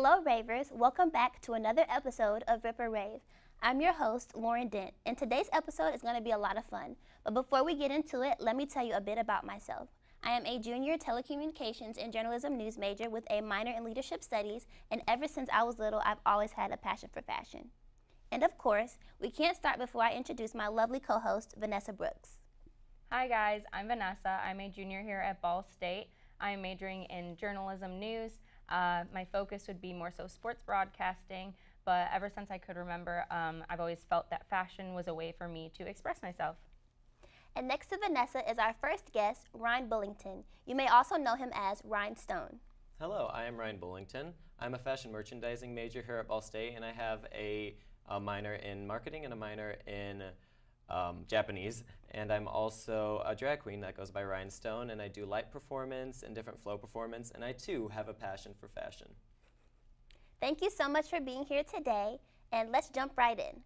Hello Ravers, welcome back to another episode of Rip or Rave. I'm your host, Lauren Dent, and today's episode is going to be a lot of fun. But before we get into it, let me tell you a bit about myself. I am a junior telecommunications and journalism news major with a minor in leadership studies, and ever since I was little, I've always had a passion for fashion. And of course, we can't start before I introduce my lovely co-host, Vanessa Brooks. Hi guys, I'm Vanessa. I'm a junior here at Ball State. I'm majoring in journalism news. My focus would be more so sports broadcasting, but ever since I could remember, I've always felt that fashion was a way for me to express myself. And next to Vanessa is our first guest, Ryan Bullington. You may also know him as Rhinestone. Hello, I am Ryan Bullington. I'm a fashion merchandising major here at Ball State, and I have a minor in marketing and a minor in Japanese. And I'm also a drag queen that goes by Rhinestone, and I do light performance and different flow performance, and I too have a passion for fashion. Thank you so much for being here today, and let's jump right in.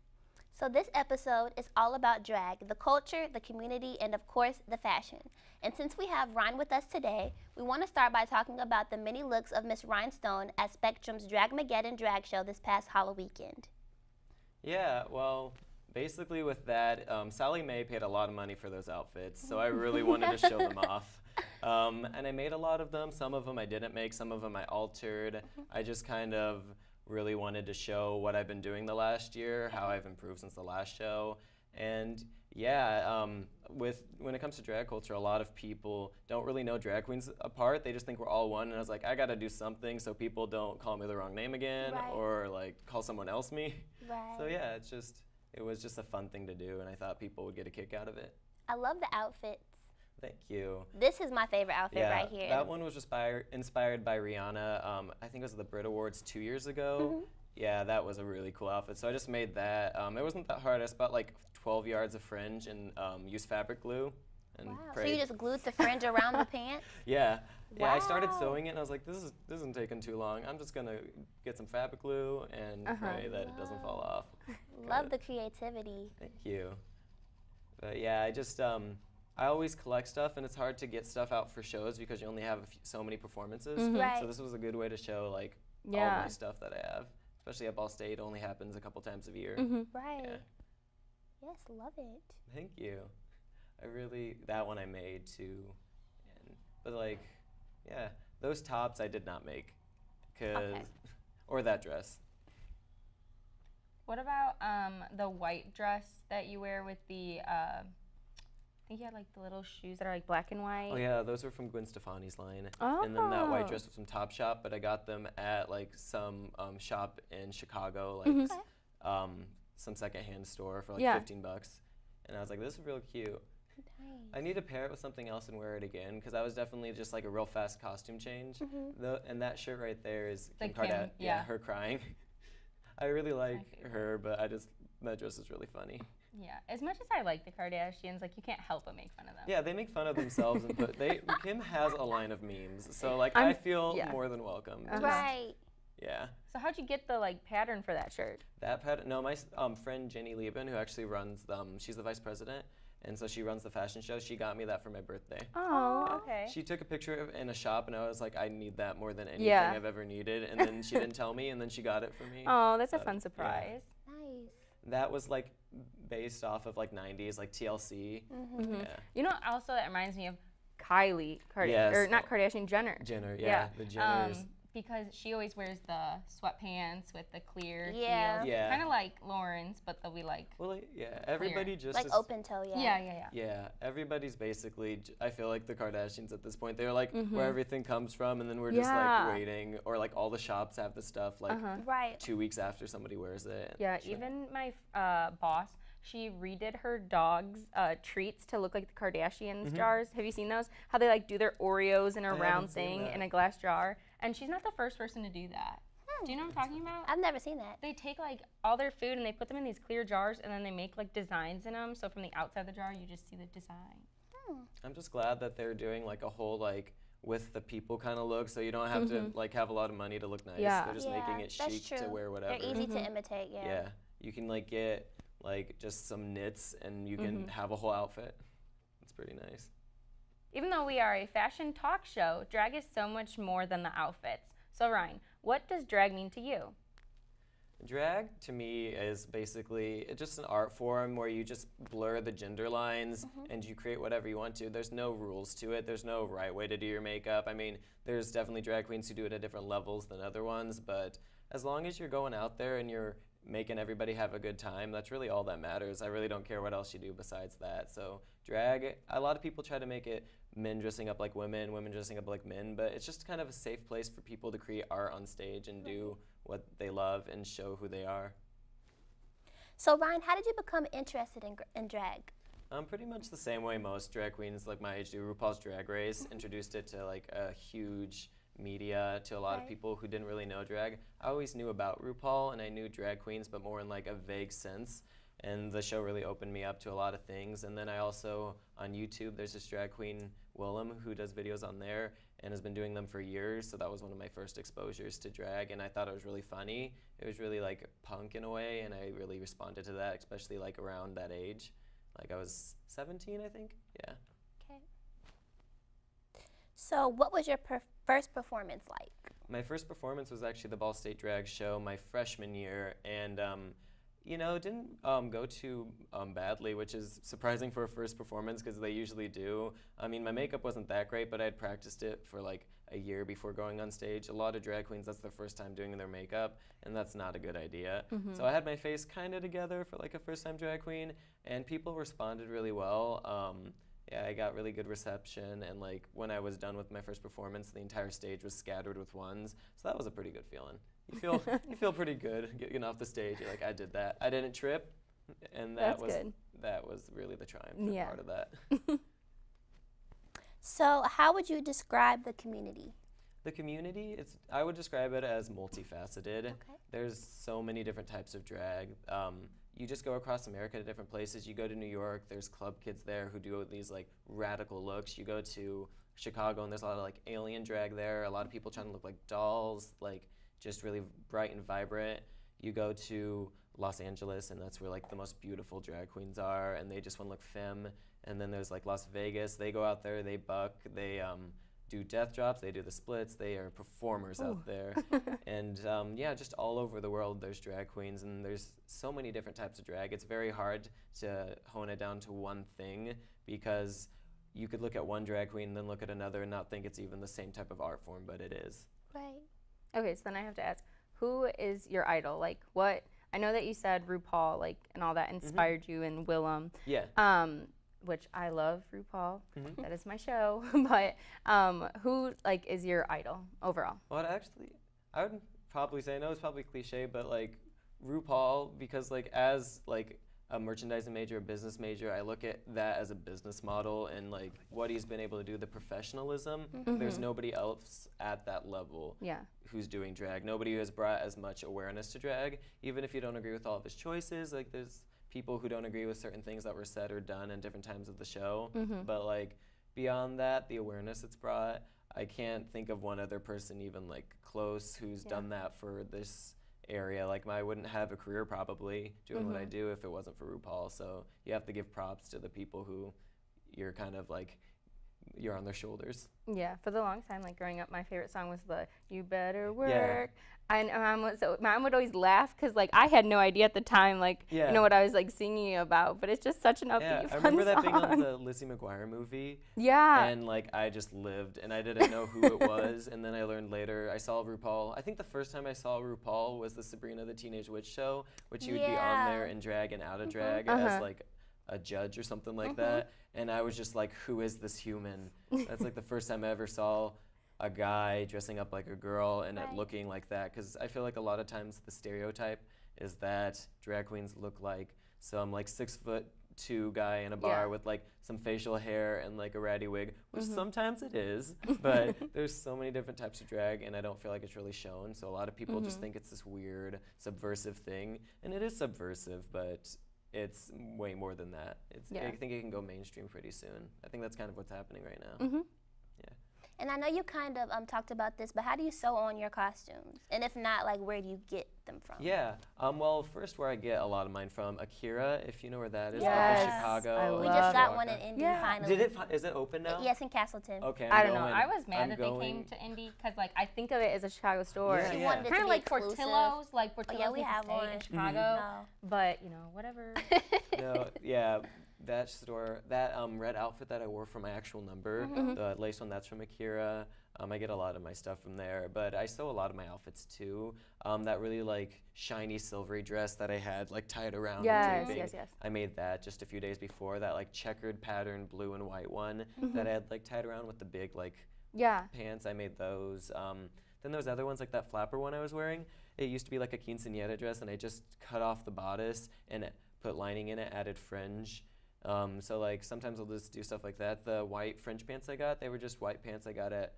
So this episode is all about drag, the culture, the community, and of course, the fashion. And since we have Ryan with us today, we want to start by talking about the many looks of Miss Rhinestone at Spectrum's Dragmageddon drag show this past Halloween weekend. Yeah, well, basically with that, Sally Mae paid a lot of money for those outfits, so I really wanted to show them off. And I made a lot of them. Some of them I didn't make, some of them I altered. I just kind of really wanted to show what I've been doing the last year, how I've improved since the last show. And yeah, when it comes to drag culture, a lot of people don't really know drag queens apart. They just think we're all one, and I was like, I gotta do something so people don't call me the wrong name again, Right. or like call someone else me. Right. So yeah, it was just a fun thing to do, and I thought people would get a kick out of it. I love the outfits. Thank you. This is my favorite outfit right here. That one was just inspired by Rihanna. I think it was the Brit Awards 2 years ago. Yeah, that was a really cool outfit. So I just made that. It wasn't that hard. I just bought like 12 yards of fringe and used fabric glue. And Wow, so prayed. you just glued the fringe around the pants? Yeah. Yeah, I started Wow. sewing it and I was like, this isn't taking too long. I'm just gonna get some fabric glue and pray that it doesn't fall off. Love the creativity. Thank you. But yeah, I always collect stuff, and it's hard to get stuff out for shows because you only have so many performances. Right. So this was a good way to show like all Yeah. my stuff that I have. Especially at Ball State, it only happens a couple times a year. Right. Yeah. Yes, love it. Thank you. That one I made too. But like, yeah, those tops I did not make, Okay. or that dress. What about the white dress that you wear with the, I think you had like the little shoes that are like black and white? Oh yeah, those were from Gwen Stefani's line. Oh. And then that white dress was from Topshop, but I got them at like some shop in Chicago, like some secondhand store for like Yeah. 15 bucks. And I was like, this is real cute. Nice. I need to pair it with something else and wear it again because that was definitely just like a real fast costume change. And that shirt right there is The Kim Kim, Kardashian. yeah. Her crying. I really like favorite. her, but that dress is really funny. Yeah, as much as I like the Kardashians, like you can't help but make fun of them. Yeah, they make fun of themselves and Kim has a line of memes, so like I'm- I feel yeah. more than welcome. Right. Yeah. So how'd you get the like pattern for that shirt? That pattern, no, my friend Jenny Lieben, who actually runs, she's the vice president, and so she runs the fashion show. She got me that for my birthday. Oh, okay. She took a picture of it in a shop, and I was like, I need that more than anything Yeah. I've ever needed. And then she didn't tell me, and then she got it for me. Oh, that's a So, fun yeah. surprise. Nice. That was like based off of like 90s, like TLC. Yeah. You know, also that reminds me of Kylie Kardashian, Yes. or not Kardashian, Jenner. Jenner, yeah, the Jenners. Because she always wears the sweatpants with the clear Yeah. heels. Yeah. Kind of like Lauren's, but they'll be like, Well, like, yeah, everybody just Like is- open toe, yeah. yeah. Yeah, everybody's basically, I feel like the Kardashians at this point, they're like where everything comes from, and then we're just Yeah. like waiting, or like all the shops have the stuff like Right. 2 weeks after somebody wears it. Yeah, It's like- even my boss, she redid her dog's treats to look like the Kardashians jars. Have you seen those? How they like do their Oreos in a haven't round seen thing that. in a glass jar. And she's not the first person to do that. Do you know what I'm talking about? I've never seen that. They take like all their food and they put them in these clear jars and then they make like designs in them. So from the outside of the jar, you just see the design. I'm just glad that they're doing like a whole like with the people kind of look, so you don't have to like have a lot of money to look nice. Yeah. They're just Yeah, making it that's chic true. to wear whatever. They're easy to imitate, yeah. Yeah, you can like get like just some knits and you can have a whole outfit. It's pretty nice. Even though we are a fashion talk show, drag is so much more than the outfits. So Ryan, what does drag mean to you? Drag to me is basically just an art form where you just blur the gender lines and you create whatever you want to. There's no rules to it. There's no right way to do your makeup. I mean, there's definitely drag queens who do it at different levels than other ones, but as long as you're going out there and you're making everybody have a good time, that's really all that matters. I really don't care what else you do besides that. So drag, a lot of people try to make it men dressing up like women, women dressing up like men, but it's just kind of a safe place for people to create art on stage and do what they love and show who they are. So Ryan, how did you become interested in drag? Pretty much the same way most drag queens like my age do. RuPaul's Drag Race introduced it to like a huge media to a lot of people who didn't really know drag. I always knew about RuPaul and I knew drag queens, but more in like a vague sense. And the show really opened me up to a lot of things. And then I also, on YouTube, there's this drag queen, Willem, who does videos on there and has been doing them for years. So that was one of my first exposures to drag, and I thought it was really funny. It was really like punk in a way, and I really responded to that, especially like around that age. Like I was 17, I think, yeah. Okay. So what was your first performance like? My first performance was actually the Ball State Drag Show my freshman year, and you know, it didn't go too badly, which is surprising for a first performance because they usually do. I mean, my makeup wasn't that great, but I had practiced it for like a year before going on stage. A lot of drag queens, that's their first time doing their makeup, and that's not a good idea. So I had my face kind of together for like a first-time drag queen, and people responded really well. Yeah, I got really good reception, and like when I was done with my first performance, the entire stage was scattered with ones, so that was a pretty good feeling. You feel pretty good getting off the stage. You're like, I did that. I didn't trip, and that was really the triumph part of that. So how would you describe the community? The community, I would describe it as multifaceted. Okay. There's so many different types of drag. You just go across America to different places. You go to New York, there's club kids there who do these like radical looks. You go to Chicago and there's a lot of like alien drag there. A lot of people trying to look like dolls, like just really bright and vibrant. You go to Los Angeles and that's where like the most beautiful drag queens are, and they just want to look femme. And then there's like Las Vegas. They go out there, they buck, they do death drops, they do the splits, they are performers out there. And yeah, just all over the world there's drag queens, and there's so many different types of drag. It's very hard to hone it down to one thing because you could look at one drag queen and then look at another and not think it's even the same type of art form, but it is. Right. Okay, so then I have to ask, who is your idol? Like what, I know that you said RuPaul, like, and all that inspired you and Willem. Yeah. Which I love RuPaul. That is my show. But who like is your idol overall? Well, actually, I would probably say, I know it's probably cliche, but like RuPaul, because like as like a merchandising major, a business major, I look at that as a business model and like what he's been able to do, the professionalism. There's nobody else at that level who's doing drag. Nobody who has brought as much awareness to drag, even if you don't agree with all of his choices. Like there's people who don't agree with certain things that were said or done in different times of the show. But like beyond that, the awareness it's brought, I can't think of one other person even like close who's done that for this area. Like I wouldn't have a career probably doing what I do if it wasn't for RuPaul. So you have to give props to the people who you're kind of like, you're on their shoulders. Yeah, for the long time, like growing up, my favorite song was the "You Better Work." And Mom would always laugh because like I had no idea at the time, like you know what I was like singing about. But it's just such an upbeat, fun I remember that song. being on the Lizzie McGuire movie. Yeah. And like I just lived, and I didn't know who it was, and then I learned later. I saw RuPaul. I think the first time I saw RuPaul was the Sabrina the Teenage Witch show, which you would be on there in drag and out of drag as like a judge or something like that. And I was just like, who is this human? That's like the first time I ever saw a guy dressing up like a girl and it looking like that. Because I feel like a lot of times the stereotype is that drag queens look like some like 6'2" guy in a bar with like some facial hair and like a ratty wig, which sometimes it is, but there's so many different types of drag and I don't feel like it's really shown. So a lot of people just think it's this weird subversive thing, and it is subversive, but it's way more than that. I think it can go mainstream pretty soon. I think that's kind of what's happening right now. And I know you kind of talked about this, but how do you sew on your costumes? And if not, like, where do you get them from? Yeah. Well, first, where I get a lot of mine from, Akira, if you know where that is, Yes. up in Chicago. I We love just got Mishawaka. one in Indy Yeah. finally. Is it open now? Yes, in Castleton. Okay. I don't know. going. I was mad I'm that they came going- to Indy because, like, I think of it as a Chicago store. Yeah, She yeah. wanted it to Kind of be like exclusive. Portillo's, like Portillo's yeah, we needs to have stay one. in Chicago. No. But, you know, whatever. No, yeah, that store, that red outfit that I wore for my actual number, the lace one, that's from Akira. I get a lot of my stuff from there, but I sew a lot of my outfits too. That really like shiny silvery dress that I had like tied around Yes, draping. yes, yes. I made that just a few days before. That like checkered pattern blue and white one that I had like tied around with the big like Yeah. pants. I made those. Then those other ones, like that flapper one I was wearing, it used to be like a quinceañera dress, and I just cut off the bodice and put lining in it, added fringe. So like sometimes I'll just do stuff like that. The white fringe pants I got, they were just white pants I got at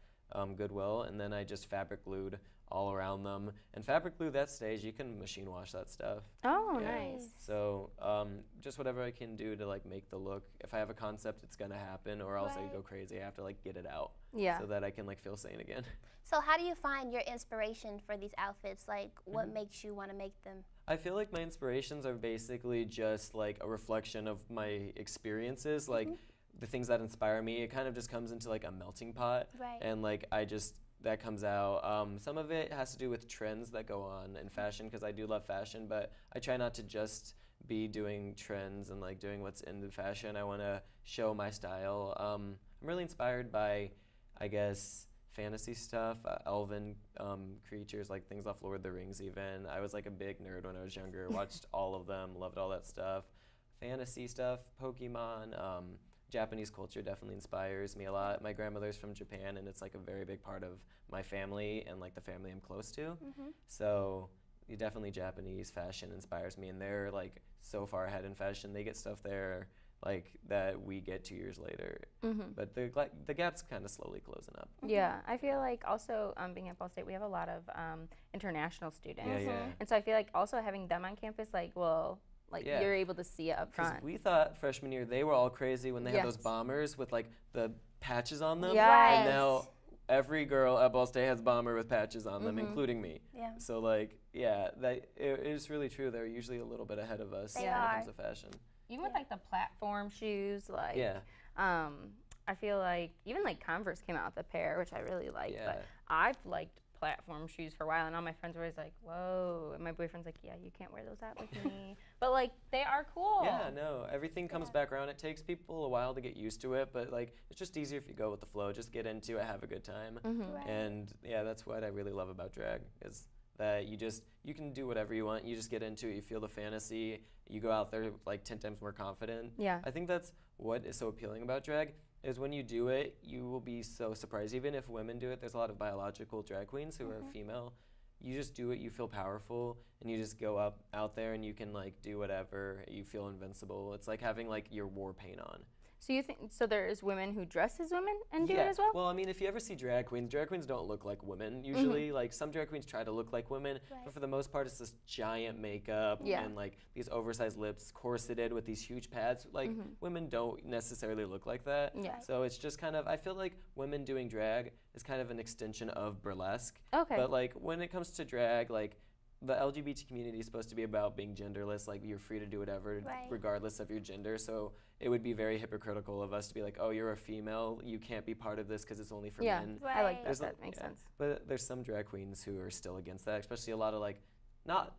Goodwill, and then I just fabric glued all around them. And fabric glue, that stays. You can machine wash that stuff. Oh, Yeah. nice. So just whatever I can do to like make the look. If I have a concept, it's gonna happen, or else I Right. go crazy. I have to like get it out Yeah. so that I can like feel sane again. So how do you find your inspiration for these outfits? Like, what makes you want to make them? I feel like my inspirations are basically just like a reflection of my experiences, like the things that inspire me. It kind of just comes into like a melting pot, Right. and like that comes out. Some of it has to do with trends that go on in fashion, because I do love fashion, but I try not to just be doing trends and like doing what's in the fashion. I want to show my style. I'm really inspired by, I guess, fantasy stuff, elven creatures, like things off Lord of the Rings even. I was like a big nerd when I was younger, watched all of them, loved all that stuff. Fantasy stuff, Pokemon, Japanese culture definitely inspires me a lot. My grandmother's from Japan, and it's like a very big part of my family and like the family I'm close to. So definitely Japanese fashion inspires me, and they're like so far ahead in fashion. They get stuff there like that we get 2 years later. But the gap's kind of slowly closing up. Yeah, I feel like also being at Ball State, we have a lot of international students. Yeah, yeah. And so I feel like also having them on campus, like, well, like Yeah. you're able to see it up Because front. we thought freshman year they were all crazy when they had those Yes. bombers with like the patches on them. Yes. And now every girl at Ball State has bomber with patches on them, including me. Yeah. So like, yeah, it is really true. They're usually a little bit ahead of us They when it are. comes to fashion. Even with like the platform shoes, like Yeah. I feel like even like Converse came out with a pair, which I really like. Yeah. But I've liked platform shoes for a while, and all my friends were always like, "Whoa!" And my boyfriend's like, "Yeah, you can't wear those out with me." But like, they are cool. Yeah, no, everything comes back around. It takes people a while to get used to it, but like it's just easier if you go with the flow. Just get into it, have a good time, Right. and yeah, that's what I really love about drag is that you can do whatever you want. You just get into it. You feel the fantasy. You go out there like 10 times more confident. Yeah. I think that's what is so appealing about drag. Is when you do it, you will be so surprised. Even if women do it, there's a lot of biological drag queens who are female. You just do it, you feel powerful, and you just go out there and you can like do whatever. You feel invincible. It's like having like your war paint on. So you think there's women who dress as women and do yeah. it as well? Well, I mean, if you ever see drag queens don't look like women usually. Like some drag queens try to look like women, Right. but for the most part, it's this giant makeup Yeah. and like these oversized lips, corseted with these huge pads. Like women don't necessarily look like that. Yeah. So it's just kind of, I feel like women doing drag is kind of an extension of burlesque. Okay. But like when it comes to drag, like the LGBT community is supposed to be about being genderless. Like you're free to do whatever, Right. regardless of your gender. So it would be very hypocritical of us to be like, oh, you're a female, you can't be part of this because it's only for yeah, men. I like Right. that. There's That makes yeah. sense. But there's some drag queens who are still against that, especially a lot of like, not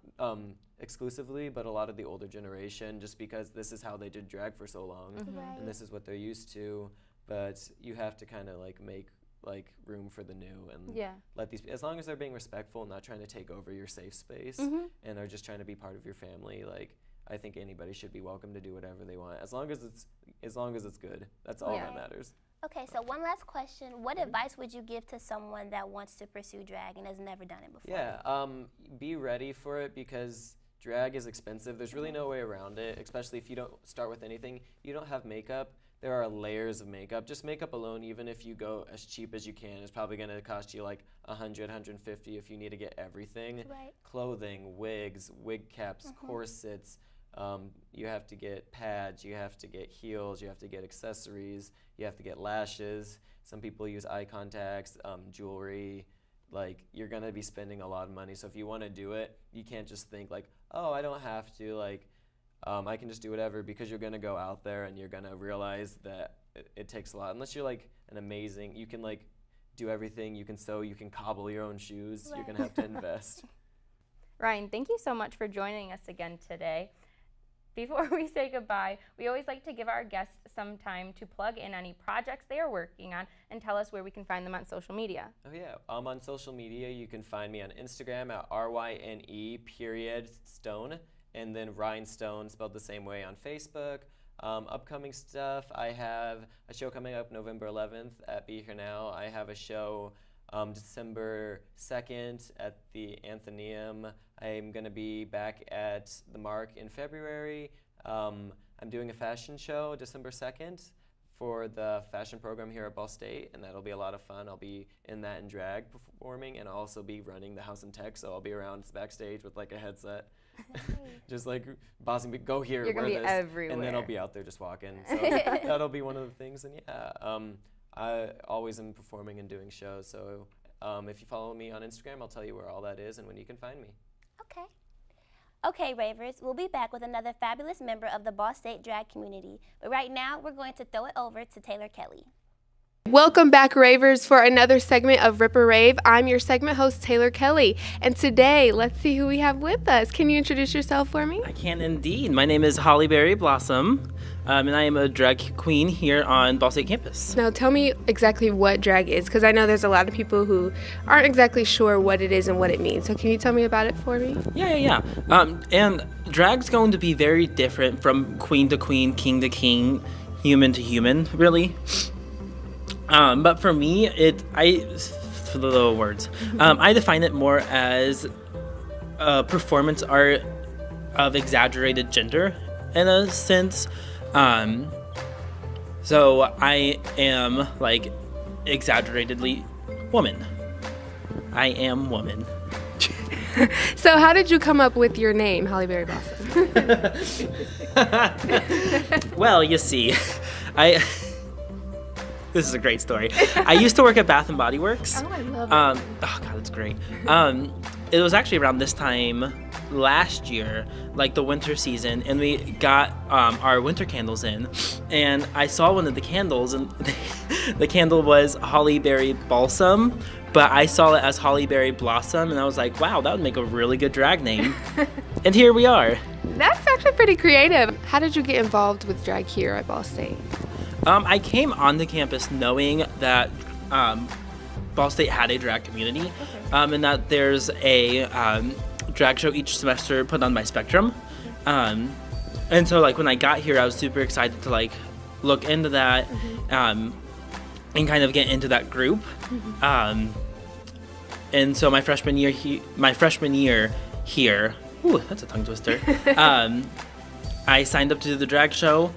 exclusively, but a lot of the older generation, just because this is how they did drag for so long, Right. and this is what they're used to. But you have to kind of like make like room for the new and Yeah. let these, as long as they're being respectful and not trying to take over your safe space and are just trying to be part of your family, like I think anybody should be welcome to do whatever they want as long as it's good. That's all Yeah. that matters. Okay, so one last question. What advice would you give to someone that wants to pursue drag and has never done it before? Yeah, be ready for it because drag is expensive. There's really no way around it, especially if you don't start with anything. You don't have makeup. There are layers of makeup. Just makeup alone, even if you go as cheap as you can, is probably going to cost you like $100, $150 if you need to get everything. Right. Clothing, wigs, wig caps, corsets, You have to get pads, you have to get heels, you have to get accessories, you have to get lashes. Some people use eye contacts, jewelry. Like, you're gonna be spending a lot of money. So if you wanna do it, you can't just think like, oh, I don't have to, like, I can just do whatever, because you're gonna go out there and you're gonna realize that it takes a lot. Unless you're like an amazing, you can like do everything, you can sew, you can cobble your own shoes, Right. you're gonna have to invest. Ryan, thank you so much for joining us again today. Before we say goodbye, we always like to give our guests some time to plug in any projects they are working on and tell us where we can find them on social media. Oh yeah, on social media you can find me on Instagram at RYNE_Stone, and then Rhinestone spelled the same way on Facebook. Upcoming stuff, I have a show coming up November 11th at Be Here Now. I have a show December 2nd at the Athenaeum. I'm going to be back at the Mark in February. I'm doing a fashion show December 2nd for the fashion program here at Ball State, and that'll be a lot of fun. I'll be in that in drag performing, and I'll also be running the House and Tech, so I'll be around backstage with like a headset. Just like bossing me, go here, You're wear gonna be this, everywhere. and then I'll be out there just walking. So that'll be one of the things. And yeah, I always am performing and doing shows. So if you follow me on Instagram, I'll tell you where all that is and when you can find me. Okay. Okay, Ravers, we'll be back with another fabulous member of the Ball State drag community. But right now, we're going to throw it over to Taylor Kelly. Welcome back, Ravers, for another segment of Ripper Rave. I'm your segment host, Taylor Kelly, and today, let's see who we have with us. Can you introduce yourself for me? I can indeed. My name is Holly Berry Blossom, and I am a drag queen here on Ball State campus. Now, tell me exactly what drag is, because I know there's a lot of people who aren't exactly sure what it is and what it means. So can you tell me about it for me? Yeah. And drag's going to be very different from queen to queen, king to king, human to human, really. But for me, I define it more as a performance art of exaggerated gender, in a sense. So I am like exaggeratedly woman. I am woman. So how did you come up with your name, Holly Berry Blossom? Well, you see, this is a great story. I used to work at Bath and Body Works. Oh, I love it. Oh God, it's great. It was actually around this time last year, like the winter season, and we got our winter candles in, and I saw one of the candles, and the candle was Holly Berry Balsam, but I saw it as Holly Berry Blossom, and I was like, wow, that would make a really good drag name. And here we are. That's actually pretty creative. How did you get involved with drag here at Ball State? I came onto campus knowing that Ball State had a drag community, and that there's a drag show each semester put on by Spectrum. And so like when I got here, I was super excited to like look into that and kind of get into that group. And so my freshman year here, ooh, that's a tongue twister. I signed up to do the drag show.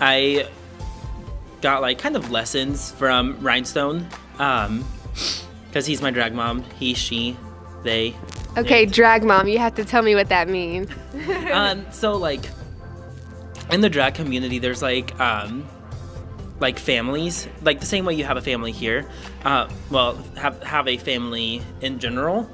I got like kind of lessons from Rhinestone, because he's my drag mom. He, she, they. Okay, drag mom, you have to tell me what that means. So like in the drag community, there's like families, like the same way you have a family here. Well, have a family in general.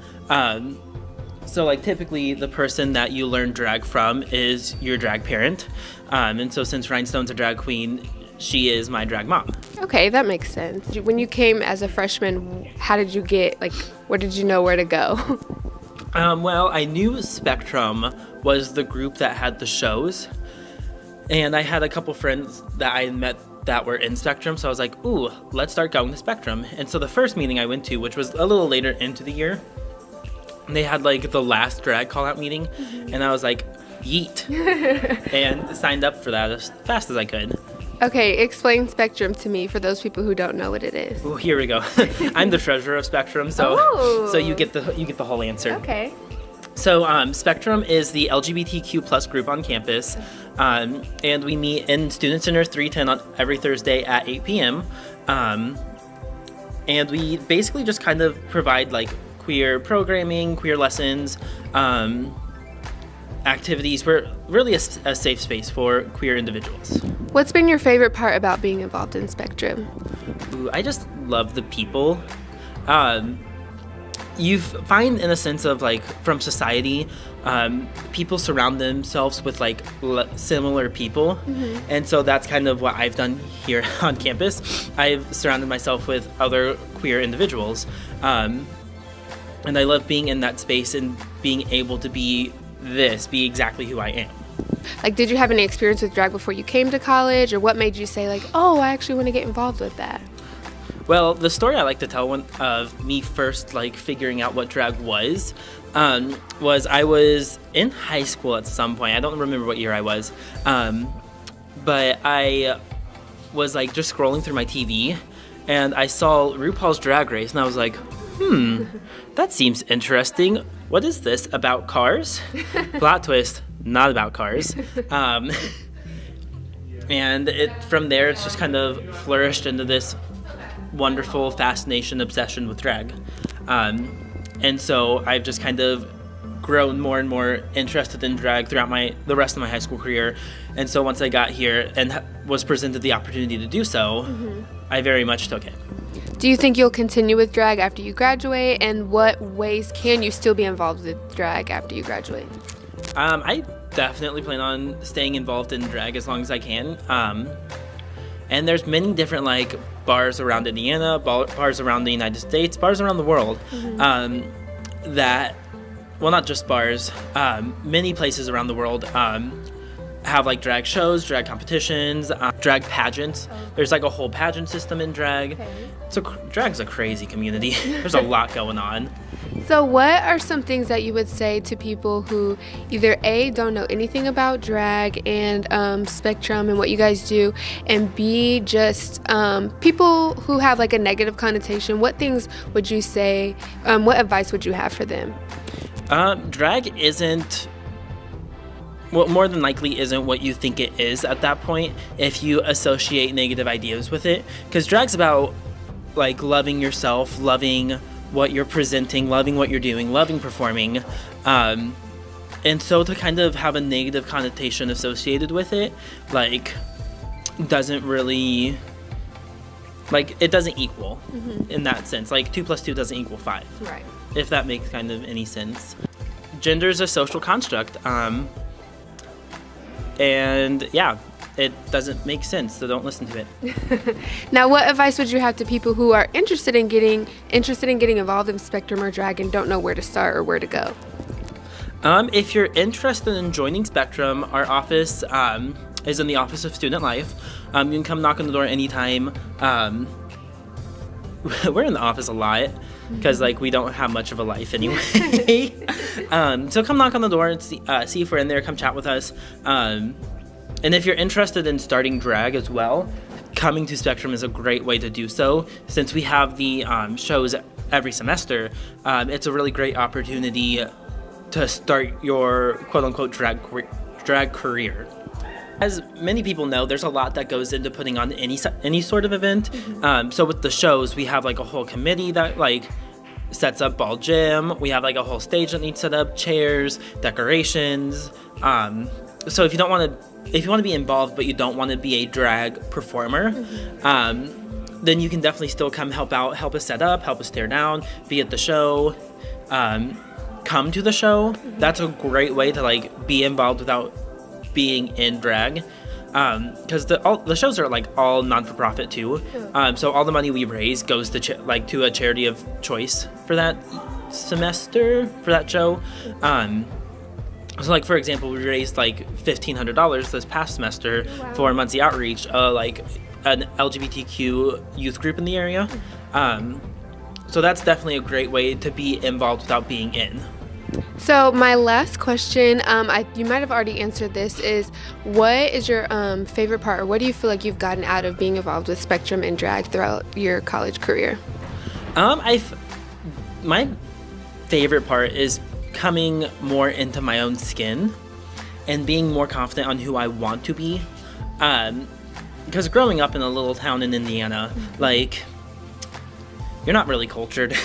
So like typically the person that you learn drag from is your drag parent. And so since Rhinestone's a drag queen, she is my drag mom. Okay, that makes sense. When you came as a freshman, how did you get, like, where did you know where to go? Well, I knew Spectrum was the group that had the shows. And I had a couple friends that I met that were in Spectrum. So I was like, ooh, let's start going to Spectrum. And so the first meeting I went to, which was a little later into the year, they had like the last drag call out meeting, and I was like, yeet, and signed up for that as fast as I could. Okay, explain Spectrum to me for those people who don't know what it is. Oh, here we go. I'm the treasurer of Spectrum, so you get the whole answer. Okay. So Spectrum is the LGBTQ plus group on campus, and we meet in Student Center 310 on every Thursday at 8 p.m. And we basically just kind of provide like queer programming, queer lessons, activities. We're really a safe space for queer individuals. What's been your favorite part about being involved in Spectrum? Ooh, I just love the people. You find, in a sense of like from society, people surround themselves with like similar people, and so that's kind of what I've done here on campus. I've surrounded myself with other queer individuals, and I love being in that space and being able to be exactly who I am. Like, did you have any experience with drag before you came to college, or what made you say like, oh, I actually want to get involved with that? Well, the story I like to tell of me first like figuring out what drag was I was in high school at some point. I don't remember what year I was, but I was like just scrolling through my TV, and I saw RuPaul's Drag Race, and I was like, that seems interesting. What is this, about cars? Plot twist, not about cars. And from there, it's just kind of flourished into this wonderful fascination, obsession with drag. And so I've just kind of grown more and more interested in drag throughout the rest of my high school career. And so once I got here and was presented the opportunity to do so, I very much took it. Do you think you'll continue with drag after you graduate, and what ways can you still be involved with drag after you graduate? I definitely plan on staying involved in drag as long as I can. And there's many different like bars around Indiana, bars around the United States, bars around the world, that, well, not just bars, many places around the world have like drag shows, drag competitions, drag pageants. There's like a whole pageant system in drag. So drag's a crazy community. There's a lot going on. So what are some things that you would say to people who either A, don't know anything about drag and Spectrum and what you guys do, and B, just people who have like a negative connotation? What things would you say, what advice would you have for them? Drag isn't, well, more than likely isn't what you think it is at that point if you associate negative ideas with it. Because drag's about like loving yourself, loving what you're presenting, loving what you're doing, loving performing. And so to kind of have a negative connotation associated with it, like, doesn't really, like, it doesn't equal in that sense. Like, 2 + 2 doesn't equal 5. Right. If that makes kind of any sense. Gender is a social construct. And yeah, it doesn't make sense, so don't listen to it. Now, what advice would you have to people who are interested in getting involved in Spectrum or drag and don't know where to start or where to go? If you're interested in joining Spectrum, our office is in the Office of Student Life. You can come knock on the door anytime. We're in the office a lot because like we don't have much of a life anyway. So come knock on the door and see if we're in there. Come chat with us. And if you're interested in starting drag as well, coming to Spectrum is a great way to do so. Since we have the shows every semester, it's a really great opportunity to start your quote-unquote drag career. As many people know, there's a lot that goes into putting on any sort of event. So with the shows, we have like a whole committee that like sets up ball gym. We have like a whole stage that needs set up, chairs, decorations. So if you want to be involved but you don't want to be a drag performer, then you can definitely still come help out, help us set up, help us tear down, be at the show, come to the show. That's a great way to like be involved without being in drag, because the shows are like all non-for-profit too. So all the money we raise goes to to a charity of choice for that semester, for that show. So like for example, we raised like $1,500 this past semester for Muncie Outreach, like an LGBTQ youth group in the area. So that's definitely a great way to be involved without being in. So my last question, you might have already answered this, is what is your favorite part, or what do you feel like you've gotten out of being involved with Spectrum and drag throughout your college career? My favorite part is coming more into my own skin and being more confident on who I want to be. Because growing up in a little town in Indiana, like, you're not really cultured.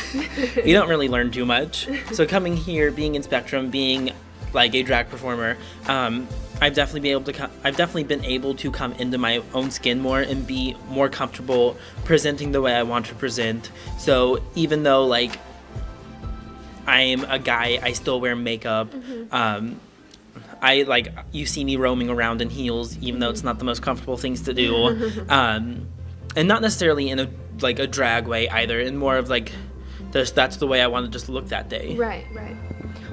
You don't really learn too much. So coming here, being in Spectrum, being like a drag performer, I've definitely been able to come into my own skin more and be more comfortable presenting the way I want to present. So even though like I'm a guy, I still wear makeup. I like, you see me roaming around in heels, even though it's not the most comfortable things to do, and not necessarily in a drag way either, and more of like, that's the way I want to just look that day. Right.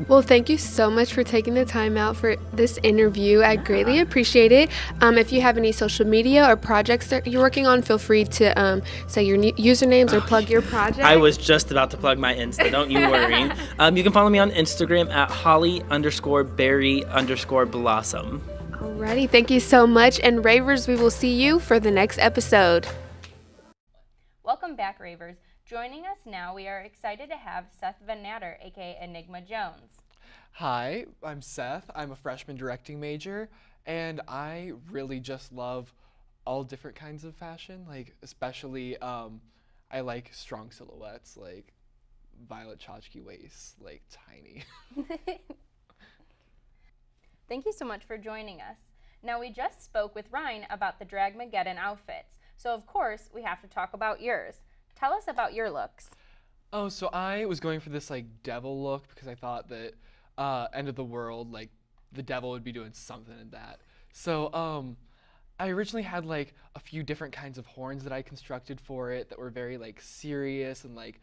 Well, thank you so much for taking the time out for this interview. I greatly appreciate it. If you have any social media or projects that you're working on, feel free to say your usernames or plug your project. I was just about to plug my Insta, don't you worry. You can follow me on Instagram at holly_berry_blossom. Alrighty, thank you so much. And Ravers, we will see you for the next episode. Welcome back, Ravers. Joining us now, we are excited to have Seth Van Natter, aka Enigma Jones. Hi, I'm Seth. I'm a freshman directing major, and I really just love all different kinds of fashion. Like, especially, I like strong silhouettes, like violet tchotchke waists, like tiny. Thank you so much for joining us. Now, we just spoke with Ryan about the Dragmageddon outfits, so of course, we have to talk about yours. Tell us about your looks. Oh, so I was going for this like devil look because I thought that end of the world, like the devil would be doing something in that. So I originally had like a few different kinds of horns that I constructed for it that were very like serious and like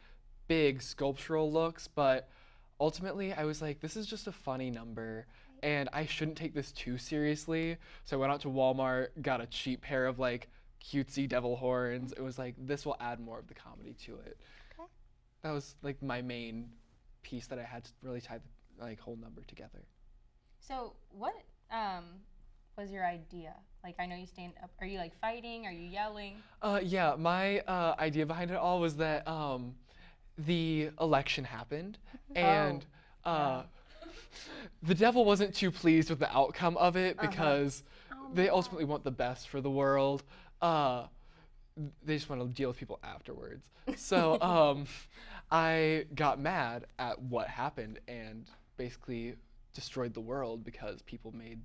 big sculptural looks, but ultimately I was like, this is just a funny number and I shouldn't take this too seriously. So I went out to Walmart, got a cheap pair of like cutesy devil horns. It was like, this will add more of the comedy to it. Okay. That was like my main piece that I had to really tie the like whole number together. So what was your idea? Like, I know you stand up. Are you like fighting? Are you yelling? Yeah, my idea behind it all was that the election happened and the devil wasn't too pleased with the outcome of it because they ultimately want the best for the world. They just want to deal with people afterwards. So I got mad at what happened and basically destroyed the world because people made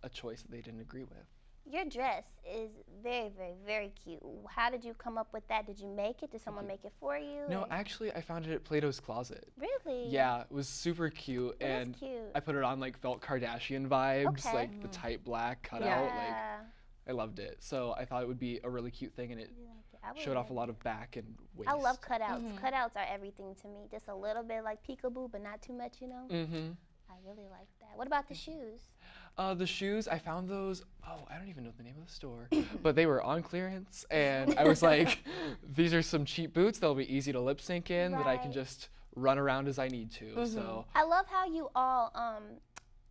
a choice that they didn't agree with. Your dress is very, very, very cute. How did you come up with that? Did you make it? Did someone make it for you? No, or? actually, I found it at Plato's Closet. Really? Yeah, it was super cute, and cute. I put it on like felt Kardashian vibes, Okay. like the tight black cutout. Like I loved it, so I thought it would be a really cute thing, and it showed off a lot of back and waist. I love cutouts. Cutouts are everything to me. Just a little bit like peekaboo, but not too much, you know? I really like that. What about the shoes? The shoes, I found those, I don't even know the name of the store, but they were on clearance, and I was like, these are some cheap boots that'll be easy to lip sync in, that I can just run around as I need to, so. I love how you all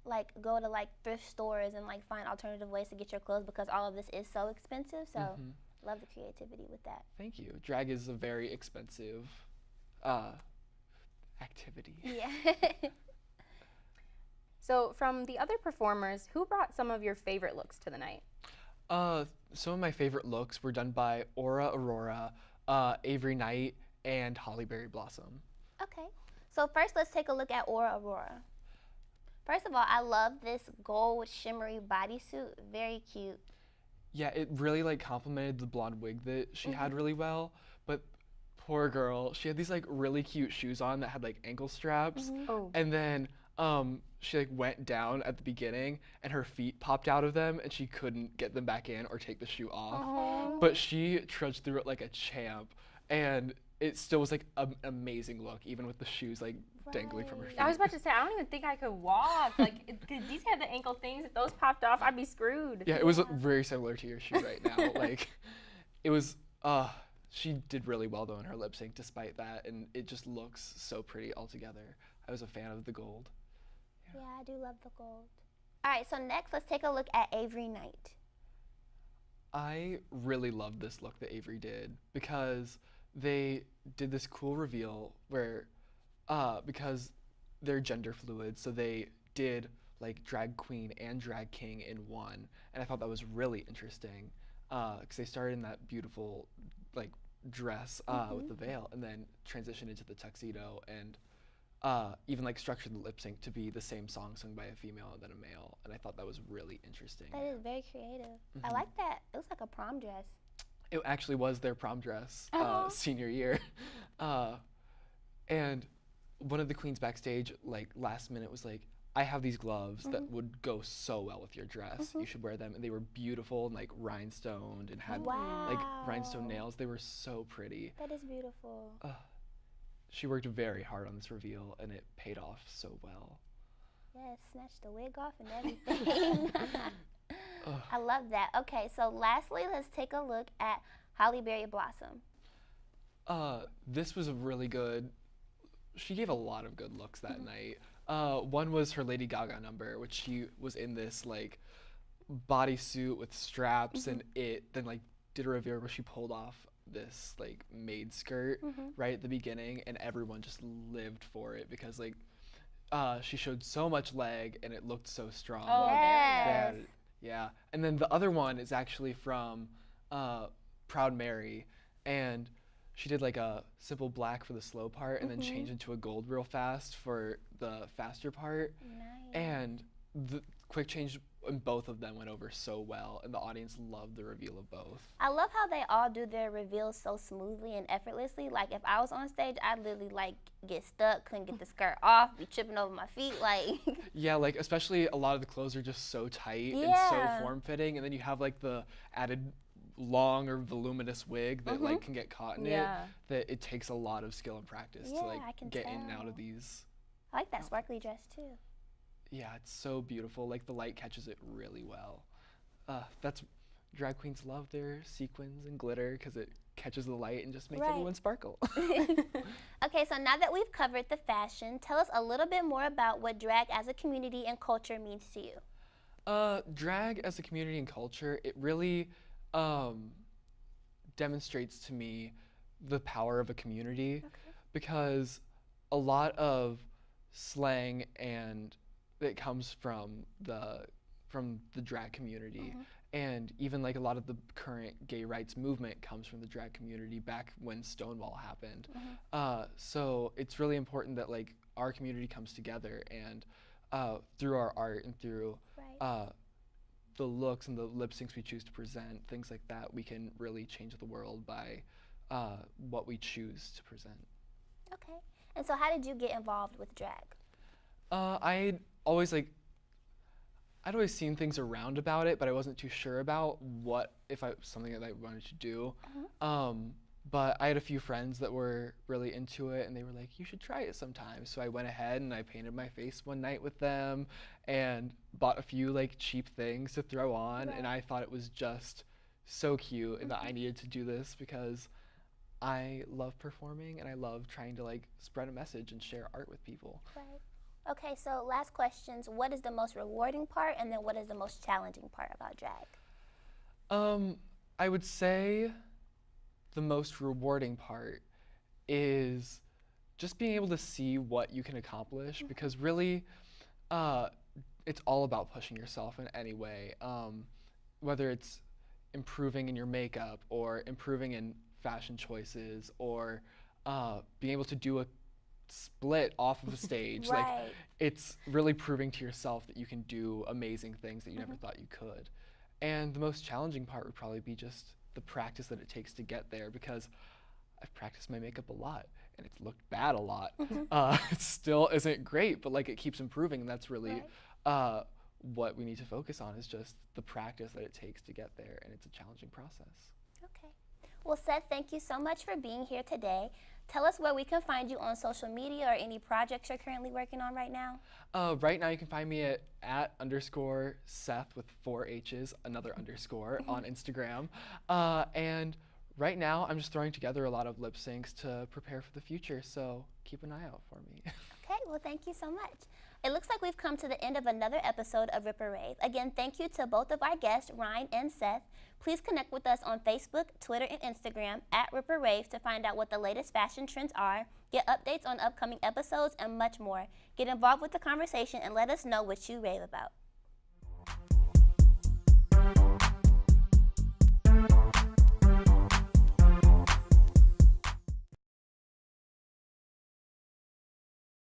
like go to like thrift stores and like find alternative ways to get your clothes because all of this is so expensive, so love the creativity with that. Thank you. Drag is a very expensive activity. Yeah. So from the other performers, who brought some of your favorite looks to the night? Some of my favorite looks were done by Aura Aurora, Avery Knight, and Holly Berry Blossom. Okay. So first let's take a look at Aura Aurora. First of all, I love this gold shimmery bodysuit. Very cute. Yeah, it really like complemented the blonde wig that she had really well, but poor girl, she had these like really cute shoes on that had like ankle straps, and then she like went down at the beginning and her feet popped out of them and she couldn't get them back in or take the shoe off. But she trudged through it like a champ, and it still was like an amazing look, even with the shoes like dangling from her feet. I was about to say, I don't even think I could walk. Like, cause these had the ankle things. If those popped off, I'd be screwed. Yeah, it was very similar to your shoe right now. Like, it was, she did really well though in her lip sync despite that, and it just looks so pretty altogether. I was a fan of the gold. Yeah, I do love the gold. All right, so next let's take a look at Avery Knight. I really loved this look that Avery did because they did this cool reveal where, because they're gender fluid, so they did like drag queen and drag king in one, and I thought that was really interesting because they started in that beautiful like dress with the veil and then transitioned into the tuxedo, and even like structured the lip sync to be the same song sung by a female and then a male, and I thought that was really interesting. That is very creative. I like that. It looks like a prom dress. It actually was their prom dress senior year. And one of the queens backstage, like last minute, was like, I have these gloves that would go so well with your dress. You should wear them. And they were beautiful and like rhinestoned and had like rhinestone nails. They were so pretty. That is beautiful. She worked very hard on this reveal and it paid off so well. Yes, snatched the wig off and everything. I love that. Okay, so lastly, let's take a look at Holly Berry Blossom. This was a really good, she gave a lot of good looks that night. One was her Lady Gaga number, which she was in this like bodysuit with straps and then like did a reveal where she pulled off this like maid skirt right at the beginning, and everyone just lived for it because like she showed so much leg and it looked so strong. Oh, yes. Yeah, and then the other one is actually from Proud Mary, and she did like a simple black for the slow part and then changed into a gold real fast for the faster part. Nice. And the quick change in both of them went over so well, and the audience loved the reveal of both. I love how they all do their reveals so smoothly and effortlessly. Like if I was on stage, I'd literally like get stuck, couldn't get the skirt off, be tripping over my feet, like. Yeah, like especially a lot of the clothes are just so tight and so form-fitting, and then you have like the added long or voluminous wig that like can get caught in it, that it takes a lot of skill and practice to like get in and out of these. I like that sparkly dress too. Yeah, it's so beautiful. Like the light catches it really well. That's drag queens love their sequins and glitter because it catches the light and just makes everyone sparkle. Okay, so now that we've covered the fashion, tell us a little bit more about what drag as a community and culture means to you. Drag as a community and culture, it really demonstrates to me the power of a community because a lot of slang and it comes from the drag community, and even like a lot of the current gay rights movement comes from the drag community back when Stonewall happened. So it's really important that like our community comes together and through our art and through the looks and the lip syncs we choose to present, things like that, we can really change the world by what we choose to present. Okay. And so how did you get involved with drag? I'd always seen things around about it, but I wasn't too sure about something that I wanted to do. But I had a few friends that were really into it, and they were like, you should try it sometime. So I went ahead and I painted my face one night with them and bought a few like cheap things to throw on, and I thought it was just so cute and that I needed to do this because I love performing and I love trying to like spread a message and share art with people. Right. Okay, so last questions. What is the most rewarding part, and then what is the most challenging part about drag? I would say the most rewarding part is just being able to see what you can accomplish, because really it's all about pushing yourself in any way, whether it's improving in your makeup or improving in fashion choices or being able to do a split off of a stage. Like it's really proving to yourself that you can do amazing things that you never thought you could. And the most challenging part would probably be just the practice that it takes to get there, because I've practiced my makeup a lot and it's looked bad a lot. It still isn't great, but like it keeps improving, and that's really what we need to focus on, is just the practice that it takes to get there, and it's a challenging process. Okay. Well, Seth, thank you so much for being here today. Tell us where we can find you on social media or any projects you're currently working on right now. Right now you can find me at _Seth with 4 H's, another underscore, on Instagram. And right now I'm just throwing together a lot of lip syncs to prepare for the future, so keep an eye out for me. Okay, well, thank you so much. It looks like we've come to the end of another episode of Rip or Rave. Again, thank you to both of our guests, Ryan and Seth. Please connect with us on Facebook, Twitter, and Instagram at Rip or Rave to find out what the latest fashion trends are, get updates on upcoming episodes, and much more. Get involved with the conversation and let us know what you rave about.